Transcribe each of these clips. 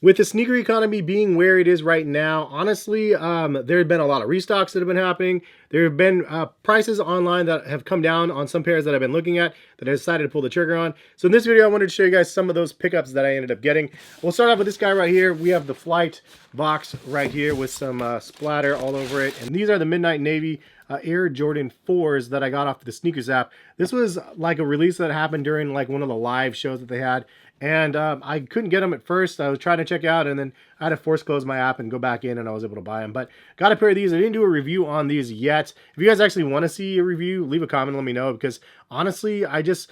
With the sneaker economy being where it is right now, honestly, there have been a lot of restocks that have been happening. There have been prices online that have come down on some pairs that I've been looking at that I decided to pull the trigger on. So in this video, I wanted to show you guys some of those pickups that I ended up getting. We'll start off with this guy right here. We have the Flight box right here with some splatter all over it. And these are the Midnight Navy Air Jordan 4s that I got off the Sneakers app. This was like a release that happened during like one of the live shows that they had. And I couldn't get them at first. I was trying to check out, and then I had to force close my app and go back in, and I was able to buy them. But got a pair of these. I didn't do a review on these yet. If you guys actually want to see a review, leave a comment, let me know, because honestly,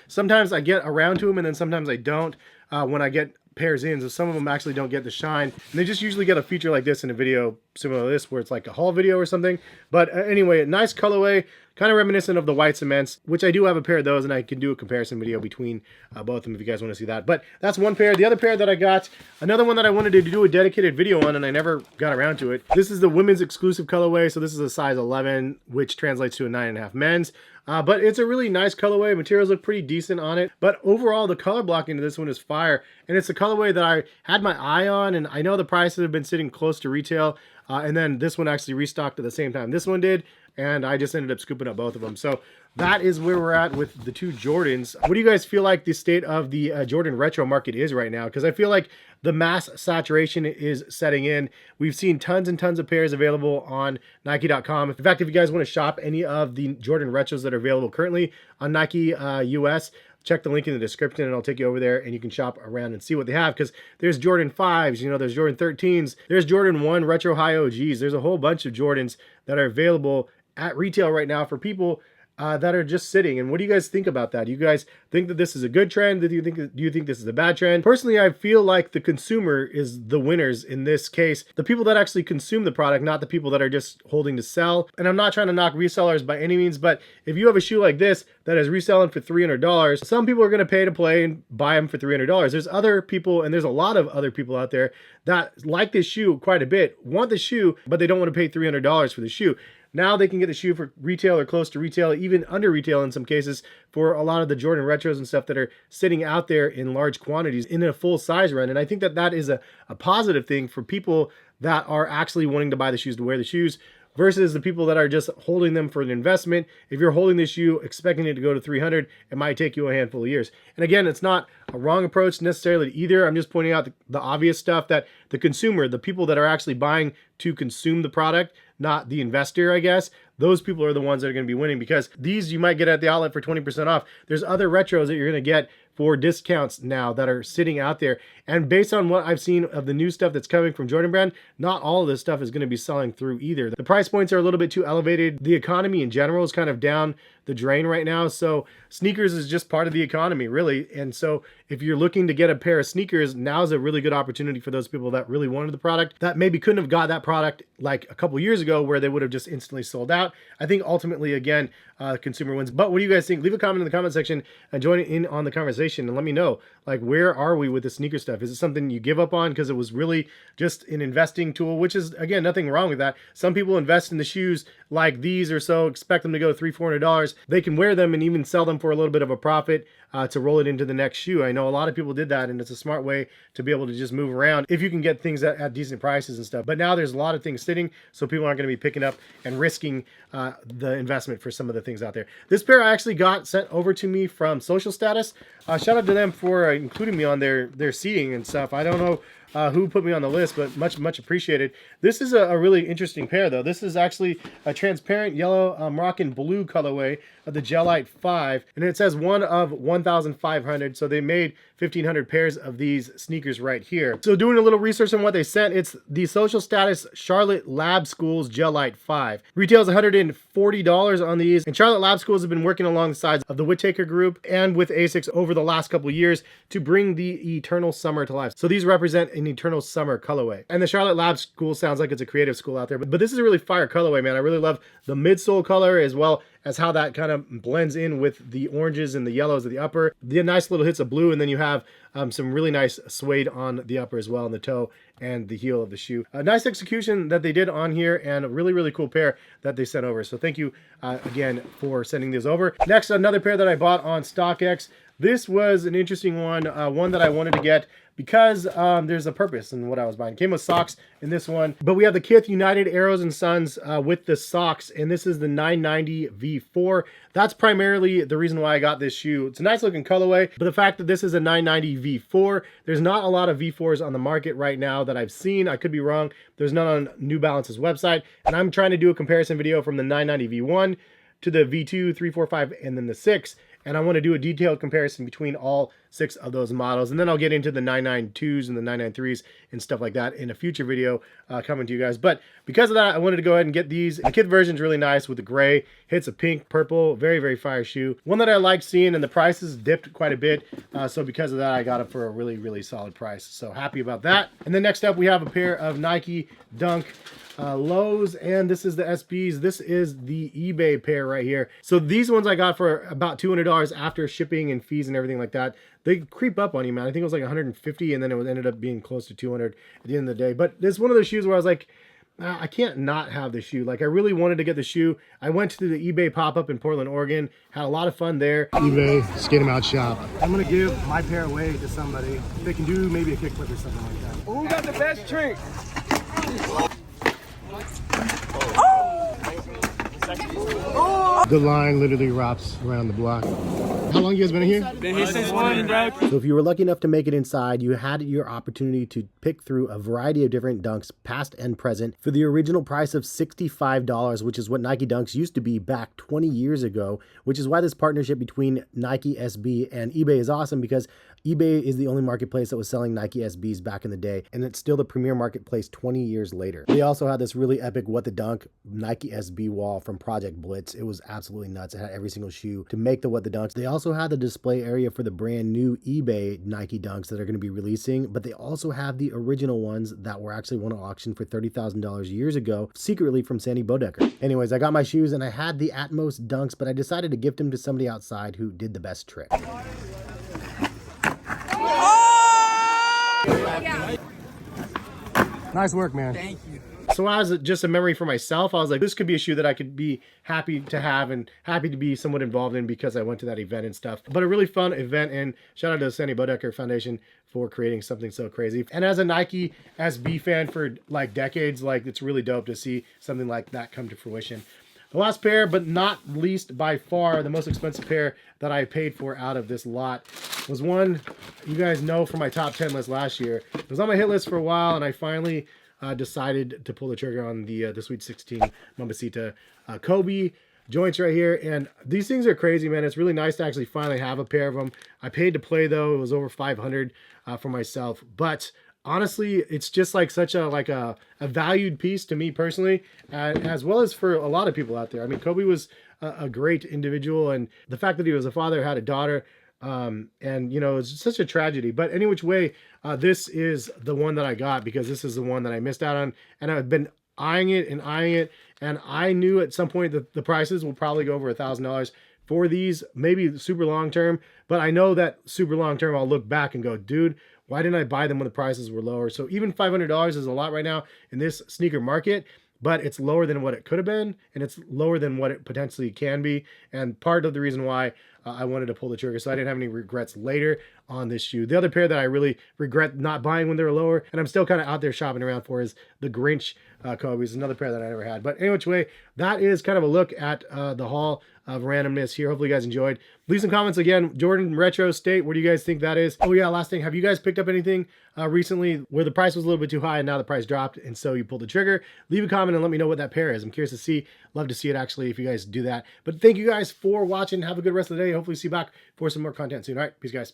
sometimes I get around to them, and then sometimes I don't when I get pairs in. So some of them actually don't get the shine, and they just usually get a feature like this in a video similar to this, where it's like a haul video or something. But anyway, a nice colorway, kind of reminiscent of the white cements, which I do have a pair of those, and I can do a comparison video between both of them if you guys want to see that. But that's one pair. The other pair that I got, another one that I wanted to do a dedicated video on, and I never got around to it. This is the women's exclusive colorway, so this is a size 11, which translates to a 9.5 men's. But it's a really nice colorway. Materials look pretty decent on it. But overall, the color blocking to this one is fire. And it's a colorway that I had my eye on, and I know the prices have been sitting close to retail. And then this one actually restocked at the same time this one did, and I just ended up scooping up both of them. So that is where we're at with the two Jordans. What do you guys feel like the state of the Jordan retro market is right now? Because I feel like the mass saturation is setting in. We've seen tons and tons of pairs available on Nike.com. In fact, if you guys want to shop any of the Jordan retros that are available currently on Nike US, check the link in the description and I'll take you over there and you can shop around and see what they have, because there's Jordan 5s, there's Jordan 13s, there's Jordan 1 retro high OGs. There's a whole bunch of Jordans that are available at retail right now for people that are just sitting. And what do you guys think about that? Do you guys think that this is a good trend? Do you think this is a bad trend? Personally, I feel like the consumer is the winners in this case. The people that actually consume the product, not the people that are just holding to sell. And I'm not trying to knock resellers by any means, but if you have a shoe like this that is reselling for $300, some people are going to pay to play and buy them for $300. There's other people, and there's a lot of other people out there that like this shoe quite a bit, want the shoe, but they don't want to pay $300 for the shoe. Now they can get the shoe for retail or close to retail, even under retail in some cases, for a lot of the Jordan retros and stuff that are sitting out there in large quantities in a full size run. And I think that that is a positive thing for people that are actually wanting to buy the shoes, to wear the shoes, versus the people that are just holding them for an investment. If you're holding this shoe expecting it to go to 300, it might take you a handful of years. And again, it's not a wrong approach necessarily either. I'm just pointing out the obvious stuff that the consumer, the people that are actually buying to consume the product, not the investor, I guess, those people are the ones that are going to be winning, because these you might get at the outlet for 20% off. There's other retros that you're going to get for discounts now that are sitting out there. And based on what I've seen of the new stuff that's coming from Jordan Brand, not all of this stuff is going to be selling through either. The price points are a little bit too elevated. The economy in general is kind of down the drain right now. So sneakers is just part of the economy, really. And so if you're looking to get a pair of sneakers, now's a really good opportunity for those people that really wanted the product, that maybe couldn't have got that product like a couple years ago where they would have just instantly sold out. I think ultimately, again, consumer wins. But what do you guys think? Leave a comment in the comment section and join in on the conversation and let me know, like, where are we with the sneaker stuff? Is it something you give up on because it was really just an investing tool, which is, again, nothing wrong with that. Some people invest in the shoes like these or so, expect them to go $300-$400. They can wear them and even sell them for a little bit of a profit to roll it into the next shoe. I know a lot of people did that, and it's a smart way to be able to just move around if you can get things at decent prices and stuff. But now there's a lot of things sitting, so people aren't going to be picking up and risking the investment for some of the things out there. This pair I actually got sent over to me from Social Status. Shout out to them for including me on their seating and stuff. I don't know who put me on the list, but much appreciated. This is a really interesting pair, though. This is actually a transparent yellow Moroccan blue colorway of the Gelite 5, and it says one of 1,500, so they made 1,500 pairs of these sneakers right here. So doing a little research on what they sent, it's the Social Status Charlotte Lab Schools Gelite 5. Retails $140 on these, and Charlotte Lab Schools have been working alongside of the Whittaker Group and with ASICS over the last couple years to bring the Eternal Summer to life. So these represent an Eternal Summer colorway. And the Charlotte Lab School sounds like it's a creative school out there, but this is a really fire colorway, man. I really love the midsole color as well as how that kind of blends in with the oranges and the yellows of the upper. The nice little hits of blue, and then you have some really nice suede on the upper as well, on the toe and the heel of the shoe. A nice execution that they did on here, and a really cool pair that they sent over. So thank you again for sending these over. Next, another pair that I bought on StockX. This was an interesting one, one that I wanted to get because there's a purpose in what I was buying. It came with socks in this one, but we have the Kith United Arrows and Sons with the socks, and this is the 990 V4. That's primarily the reason why I got this shoe. It's a nice looking colorway, but the fact that this is a 990 V4, there's not a lot of V4s on the market right now that I've seen. I could be wrong. There's none on New Balance's website, and I'm trying to do a comparison video from the 990 V1 to the V2, 3, 4, 5, and then the 6. And I want to do a detailed comparison between all 6 of those models. And then I'll get into the 992s and the 993s and stuff like that in a future video coming to you guys. But because of that, I wanted to go ahead and get these. The Kith version is really nice with the gray. Hits a pink, purple, very, very fire shoe. One that I like seeing, and the prices dipped quite a bit. So because of that, I got it for a really, really solid price. So happy about that. And then next up, we have a pair of Nike Dunk lows, and this is the SBs. This is the eBay pair right here. So these ones I got for about $200 after shipping and fees and everything like that. They creep up on you, man. I think it was like 150, and then it ended up being close to 200 at the end of the day. But this is one of those shoes where I was like, I can't not have the shoe. Like, I really wanted to get the shoe. I went to the eBay pop-up in Portland, Oregon. Had a lot of fun there. eBay, skate 'em out shop. I'm gonna give my pair away to somebody. They can do maybe a kickflip or something like that. Who got the best trick? The line literally wraps around the block. How long you guys been in here? Been here since 1, bro. So if you were lucky enough to make it inside, you had your opportunity to pick through a variety of different dunks, past and present, for the original price of $65, which is what Nike Dunks used to be back 20 years ago, which is why this partnership between Nike SB and eBay is awesome, because eBay is the only marketplace that was selling Nike SBs back in the day, and it's still the premier marketplace 20 years later. They also had this really epic What the Dunk Nike SB wall from Project Blitz. It was absolutely nuts. It had every single shoe to make the What the Dunks. They also had the display area for the brand new eBay Nike Dunks that are going to be releasing, but they also have the original ones that were actually won at auction for $30,000 years ago, secretly from Sandy Bodecker. Anyways, I got my shoes and I had the Atmos Dunks, but I decided to gift them to somebody outside who did the best trick. Nice work, man. Thank you. So as just a memory for myself, I was like, this could be a shoe that I could be happy to have and happy to be somewhat involved in because I went to that event and stuff. But a really fun event, and shout out to the Sandy Bodecker Foundation for creating something so crazy. And as a Nike SB fan for like decades, like it's really dope to see something like that come to fruition. The last pair, but not least by far, the most expensive pair that I paid for out of this lot was one you guys know from my top 10 list last year. It was on my hit list for a while, and I finally decided to pull the trigger on the Sweet 16 Mambacita Kobe joints right here. And these things are crazy, man. It's really nice to actually finally have a pair of them. I paid to play, though. It was over $500 for myself. But honestly, it's just like such a valued piece to me personally, as well as for a lot of people out there. I mean, Kobe was a great individual, and the fact that he was a father, had a daughter, and you know, it's such a tragedy. But any which way, this is the one that I got because this is the one that I missed out on, and I've been eyeing it, and I knew at some point that the prices will probably go over $1,000 for these, maybe super long term. But I know that super long term, I'll look back and go, dude, why didn't I buy them when the prices were lower? So even $500 is a lot right now in this sneaker market, but it's lower than what it could have been, and it's lower than what it potentially can be. And part of the reason why I wanted to pull the trigger, so I didn't have any regrets later on this shoe. The other pair that I really regret not buying when they were lower, and I'm still kind of out there shopping around for, is the Grinch Kobe's, another pair that I never had. But anyway, which way, that is kind of a look at the haul of randomness here. Hopefully you guys enjoyed. Leave some comments again. Jordan Retro State, what do you guys think that is? Oh yeah, last thing, have you guys picked up anything recently where the price was a little bit too high and now the price dropped and so you pulled the trigger? Leave a comment and let me know what that pair is. I'm curious to see. Love to see it actually if you guys do that. But thank you guys for watching. Have a good rest of the day. Hopefully see you back for some more content soon. All right, peace guys.